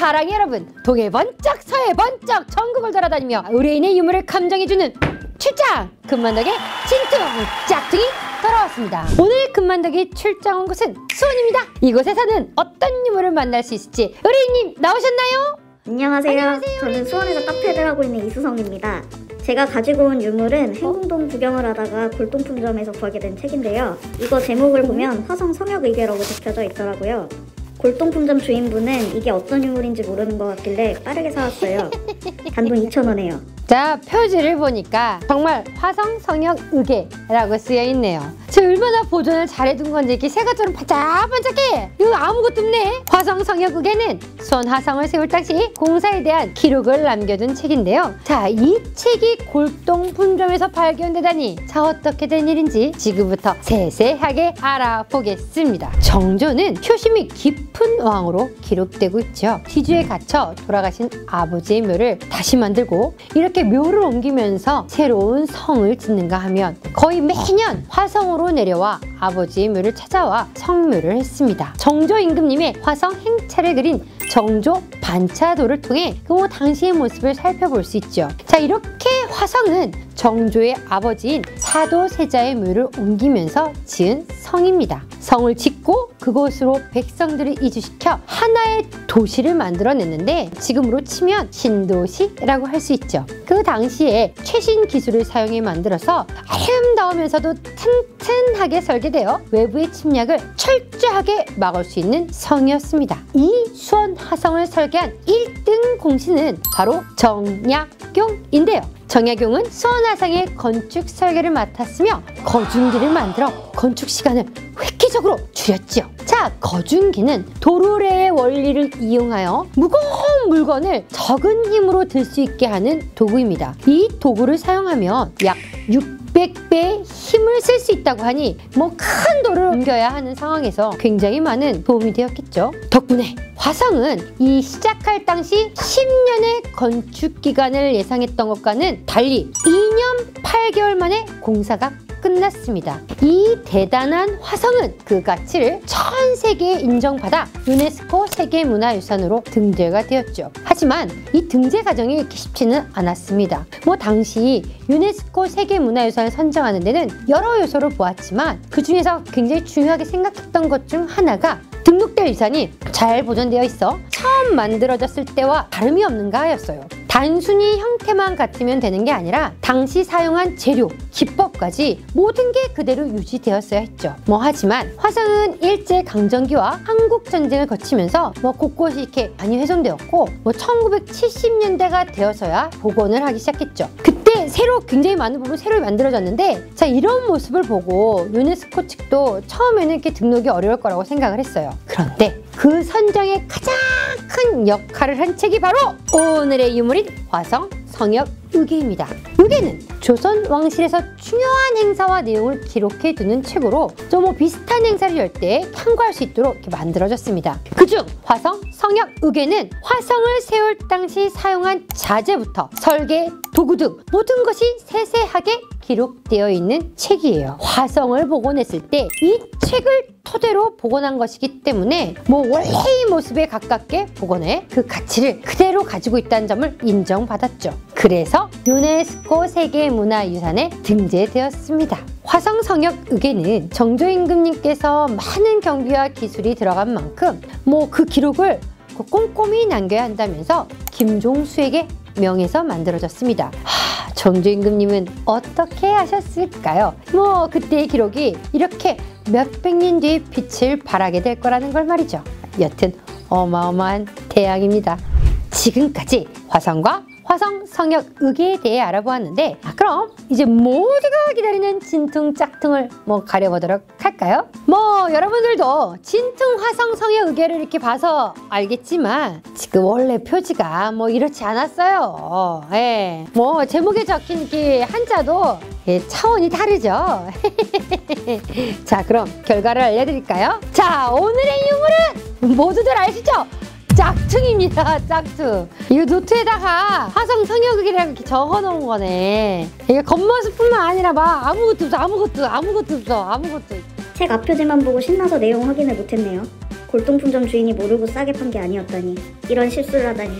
사랑의 여러분, 동해 번쩍 서해 번쩍 전국을 돌아다니며 의뢰인의 유물을 감정해주는 출장! 금만덕의 진퉁 짝퉁이 돌아왔습니다. 오늘 금만덕이 출장 온 곳은 수원입니다. 이곳에서는 어떤 유물을 만날 수 있을지 의뢰인님 나오셨나요? 안녕하세요. 저는 수원에서 카페를 하고 있는 이수성입니다. 제가 가지고 온 유물은 행궁동 구경을 하다가 골동품점에서 구하게 된 책인데요. 이거 제목을 보면 화성 성역의궤라고 적혀져 있더라고요. 골동품점 주인분은 이게 어떤 유물인지 모르는 것 같길래 빠르게 사왔어요. 단돈 2,000원에요. 자, 표지를 보니까 정말 화성 성역의궤라고 쓰여 있네요. 저 얼마나 보존을 잘해둔 건지 이렇게 새가처럼 반짝반짝해. 이거 아무것도 없네. 화성 성역의궤는 수원 화성을 세울 당시 공사에 대한 기록을 남겨둔 책인데요. 자, 이 책이 골동품점에서 발견되다니, 자, 어떻게 된 일인지 지금부터 세세하게 알아보겠습니다. 정조는 효심이 깊은 왕으로 기록되고 있죠. 시주에 갇혀 돌아가신 아버지의 묘를 다시 만들고 이렇게 묘를 옮기면서 새로운 성을 짓는가 하면 거의 매년 화성으로 내려와 아버지의 묘를 찾아와 성묘를 했습니다. 정조 임금님의 화성 행차를 그린 정조 반차도를 통해 그 당시의 모습을 살펴볼 수 있죠. 자, 이렇게 화성은 정조의 아버지인 사도세자의 묘를 옮기면서 지은 성입니다. 성을 짓고 그곳으로 백성들을 이주시켜 하나의 도시를 만들어냈는데 지금으로 치면 신도시라고 할 수 있죠. 그 당시에 최신 기술을 사용해 만들어서 아름다우면서도 튼튼하게 설계되어 외부의 침략을 철저하게 막을 수 있는 성이었습니다. 이 수원 화성을 설계한 1등 공신은 바로 정약용인데요. 정약용은 수원 화성의 건축 설계를 맡았으며 거중기를 만들어 건축 시간을 획기적으로 줄였죠. 자, 거중기는 도르래의 원리를 이용하여 무거운 물건을 적은 힘으로 들 수 있게 하는 도구입니다. 이 도구를 사용하면 약 600배의 힘을 쓸 수 있다고 하니 큰 돌을 옮겨야 하는 상황에서 굉장히 많은 도움이 되었겠죠. 덕분에 화성은 이 시작할 당시 10년의 건축 기간을 예상했던 것과는 달리 2년 8개월 만에 공사가 끝났습니다. 이 대단한 화성은 그 가치를 전 세계에 인정받아 유네스코 세계문화유산으로 등재가 되었죠. 하지만 이 등재 과정이 이렇게 쉽지는 않았습니다. 당시 유네스코 세계문화유산을 선정하는 데는 여러 요소를 보았지만 그 중에서 굉장히 중요하게 생각했던 것 중 하나가 등록될 유산이 잘 보존되어 있어 처음 만들어졌을 때와 다름이 없는가 하였어요. 단순히 형태만 같으면 되는 게 아니라 당시 사용한 재료, 기법까지 모든 게 그대로 유지되었어야 했죠. 하지만 화성은 일제강점기와 한국전쟁을 거치면서 곳곳이 이렇게 많이 훼손되었고 1970년대가 되어서야 복원을 하기 시작했죠. 그때 새로 굉장히 많은 부분이 새로 만들어졌는데, 자, 이런 모습을 보고 유네스코 측도 처음에는 이렇게 등록이 어려울 거라고 생각을 했어요. 그런데 그 선정에 가장 큰 역할을 한 책이 바로 오늘의 유물인 화성 성역의궤입니다. 의궤는 조선 왕실에서 중요한 행사와 내용을 기록해두는 책으로 좀 비슷한 행사를 열 때 참고할 수 있도록 이렇게 만들어졌습니다. 그중 화성 성역의궤는 화성을 세울 당시 사용한 자재부터 설계, 도구 등 모든 것이 세세하게 기록되어 있는 책이에요. 화성을 복원했을 때 이 책을 토대로 복원한 것이기 때문에 원래의 모습에 가깝게 복원해 그 가치를 그대로 가지고 있다는 점을 인정받았죠. 그래서 유네스코 세계문화유산에 등재되었습니다. 화성 성역의궤는 정조 임금님께서 많은 경비와 기술이 들어간 만큼 그 기록을 꼼꼼히 남겨야 한다면서 김종수에게 명해서 만들어졌습니다. 정조 임금님은 어떻게 하셨을까요? 그때의 기록이 이렇게 몇백 년 뒤에 빛을 발하게 될 거라는 걸 말이죠. 여튼 어마어마한 태양입니다. 지금까지 화성과 화성 성역의궤에 대해 알아보았는데, 그럼 이제 모두가 기다리는 진퉁 짝퉁을 가려보도록 할까요? 여러분들도 진퉁 화성 성역의궤를 이렇게 봐서 알겠지만 지금 원래 표지가 이렇지 않았어요. 예. 제목에 적힌 이 한자도 차원이 다르죠. 자, 그럼 결과를 알려드릴까요? 자, 오늘의 유물은 모두들 아시죠? 짝퉁입니다. 짝퉁. 이거 노트에다가 화성 성역의궤라고 이렇게 적어놓은 거네. 이게 겉모습뿐만 아니라 아무것도 없어. 책 앞표지만 보고 신나서 내용 확인을 못했네요. 골동품점 주인이 모르고 싸게 판 게 아니었다니. 이런 실수를 하다니.